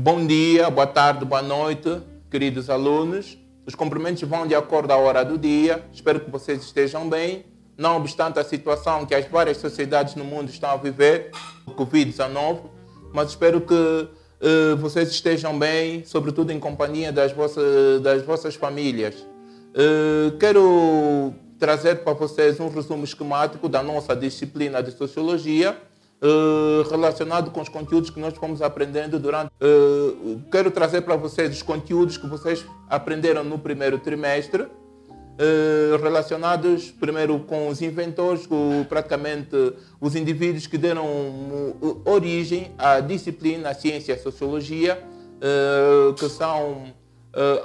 Bom dia, boa tarde, boa noite, queridos alunos. Os cumprimentos vão de acordo à hora do dia. Espero que vocês estejam bem, não obstante a situação que as várias sociedades no mundo estão a viver, o Covid-19, mas espero que vocês estejam bem, sobretudo em companhia das vossas famílias. Quero trazer para vocês um resumo esquemático da nossa disciplina de Sociologia, relacionado com os conteúdos que nós fomos aprendendo durante... quero trazer para vocês os conteúdos que vocês aprenderam no primeiro trimestre, relacionados primeiro com os inventores, com praticamente os indivíduos que deram origem à disciplina, à ciência e à sociologia, que são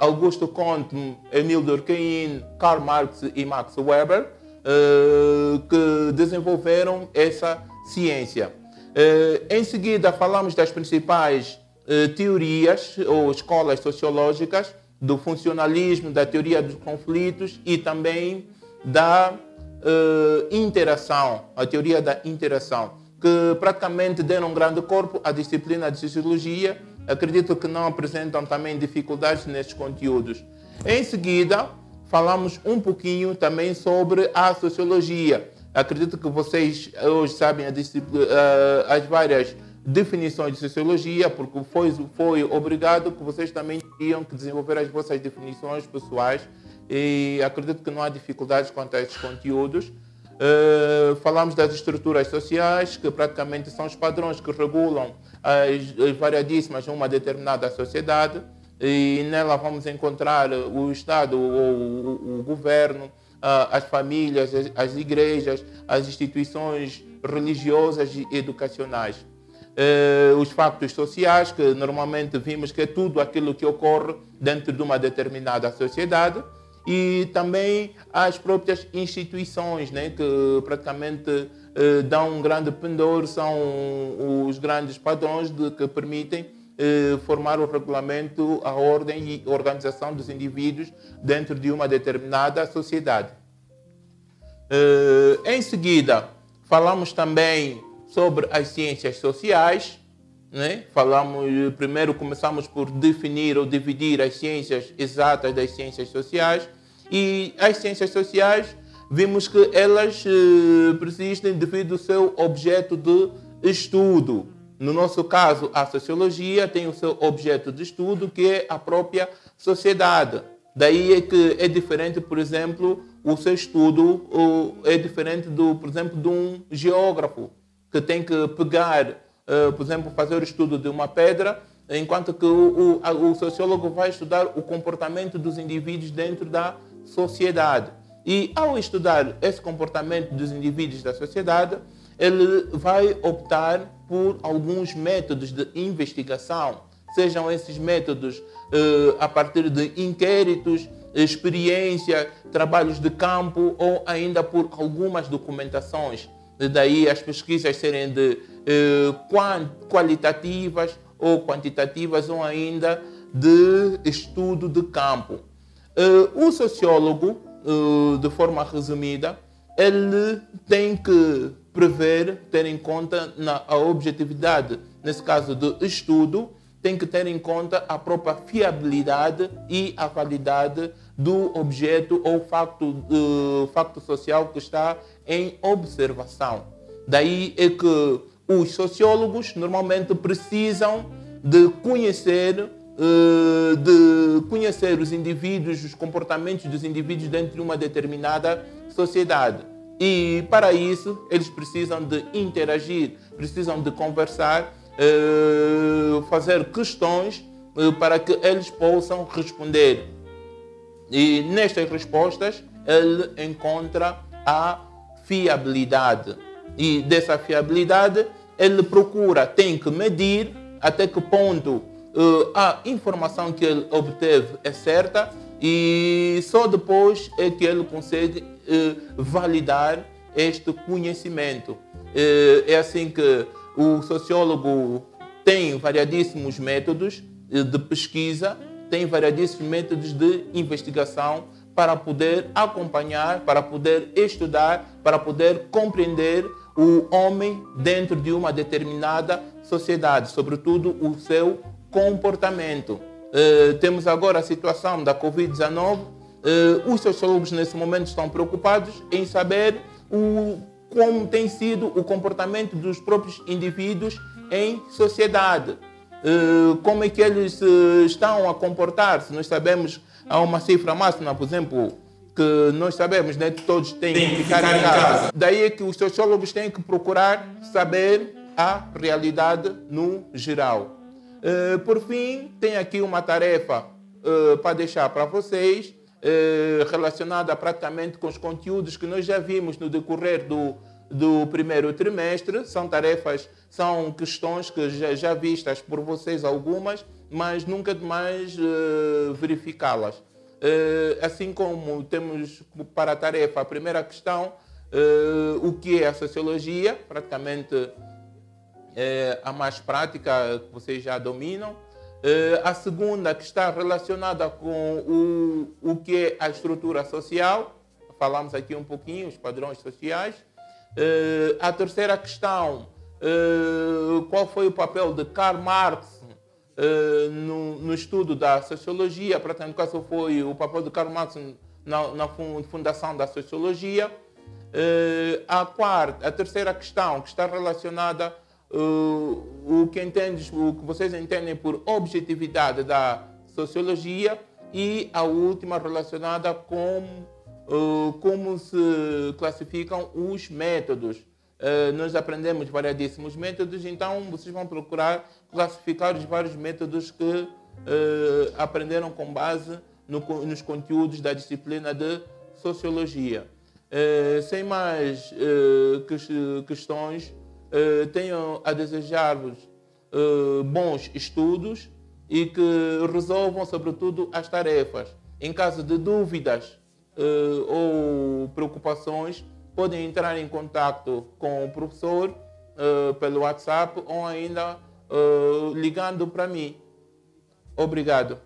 Augusto Comte, Émile Durkheim, Karl Marx e Max Weber, que desenvolveram essa ciência. Em seguida, falamos das principais teorias ou escolas sociológicas, do funcionalismo, da teoria dos conflitos e também da interação, a teoria da interação, que praticamente deram um grande corpo à disciplina de Sociologia. Acredito que não apresentam também dificuldades nesses conteúdos. Em seguida, falamos um pouquinho também sobre a Sociologia. Acredito que vocês hoje sabem as várias definições de Sociologia, porque foi obrigado que vocês também tinham que desenvolver as vossas definições pessoais, e acredito que não há dificuldades quanto a esses conteúdos. Falamos das estruturas sociais, que praticamente são os padrões que regulam as variadíssimas de uma determinada sociedade, e nela vamos encontrar o Estado ou o governo, as famílias, as igrejas, as instituições religiosas e educacionais. Os factos sociais, que normalmente vimos que é tudo aquilo que ocorre dentro de uma determinada sociedade, e também as próprias instituições, né, que praticamente dão um grande pendor, são os grandes padrões que permitem formar o regulamento, a ordem e organização dos indivíduos dentro de uma determinada sociedade. Em seguida, falamos também sobre as ciências sociais, né? Primeiro começamos por definir ou dividir as ciências exatas das ciências sociais, e as ciências sociais vimos que elas persistem devido ao seu objeto de estudo. No nosso caso, a sociologia tem o seu objeto de estudo, que é a própria sociedade. Daí é que é diferente, por exemplo, o seu estudo é diferente, por exemplo, de um geógrafo, que tem que pegar, por exemplo, fazer o estudo de uma pedra, enquanto que o sociólogo vai estudar o comportamento dos indivíduos dentro da sociedade. E ao estudar esse comportamento dos indivíduos da sociedade, ele vai optar por alguns métodos de investigação, sejam esses métodos a partir de inquéritos, experiência, trabalhos de campo ou ainda por algumas documentações. Daí as pesquisas serem qualitativas ou quantitativas ou ainda de estudo de campo. O sociólogo, de forma resumida, ele tem que prever, ter em conta a objetividade, nesse caso do estudo, tem que ter em conta a própria fiabilidade e a validade do objeto ou facto social que está em observação. Daí é que os sociólogos normalmente precisam de conhecer os indivíduos, os comportamentos dos indivíduos dentro de uma determinada sociedade. E para isso eles precisam de interagir, precisam de conversar, fazer questões para que eles possam responder. E nestas respostas ele encontra a fiabilidade. E dessa fiabilidade ele procura, tem que medir até que ponto a informação que ele obteve é certa, e só depois é que ele consegue validar este conhecimento. É assim que o sociólogo tem variadíssimos métodos de pesquisa, tem variadíssimos métodos de investigação para poder acompanhar, para poder estudar, para poder compreender o homem dentro de uma determinada sociedade, sobretudo o seu comportamento. Temos agora a situação da Covid-19. Os sociólogos nesse momento estão preocupados em saber como tem sido o comportamento dos próprios indivíduos em sociedade. Como é que eles estão a comportar-se. Nós sabemos, há uma cifra máxima, por exemplo, que nós sabemos, né, que todos têm que ficar em casa. Daí é que os sociólogos têm que procurar saber a realidade no geral. Por fim, tem aqui uma tarefa para deixar para vocês, relacionada praticamente com os conteúdos que nós já vimos no decorrer do primeiro trimestre. São tarefas, são questões que já vistas por vocês algumas, mas nunca demais verificá-las. Assim como temos para a tarefa a primeira questão, o que é a sociologia, praticamente a mais prática que vocês já dominam. A segunda, que está relacionada com o que é a estrutura social, falamos aqui um pouquinho, os padrões sociais. A terceira questão, qual foi o papel de Karl Marx no estudo da sociologia, praticamente qual foi o papel de Karl Marx na fundação da sociologia. A terceira questão, que está relacionada o que vocês entendem por objetividade da sociologia, e a última relacionada com como se classificam os métodos. Nós aprendemos variadíssimos métodos, então vocês vão procurar classificar os vários métodos que aprenderam com base nos conteúdos da disciplina de sociologia. Sem mais questões, tenho a desejar-vos bons estudos e que resolvam, sobretudo, as tarefas. Em caso de dúvidas ou preocupações, podem entrar em contato com o professor pelo WhatsApp ou ainda ligando para mim. Obrigado.